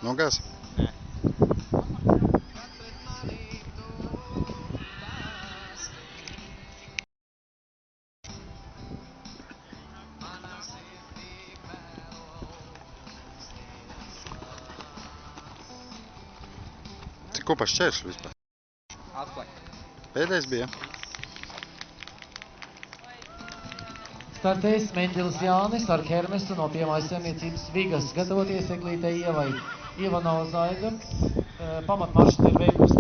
Nu kas? Nē. Cik kopā šķēršļi vispār? 8. Pēdējais bija. Startēs Mendelis Jānis ar Hermesu no piemājas saimniecības Vigas. Gatavoties Eglītei Ievai. Ieva nav zaiga. Pamatmaršrutu ir veikusi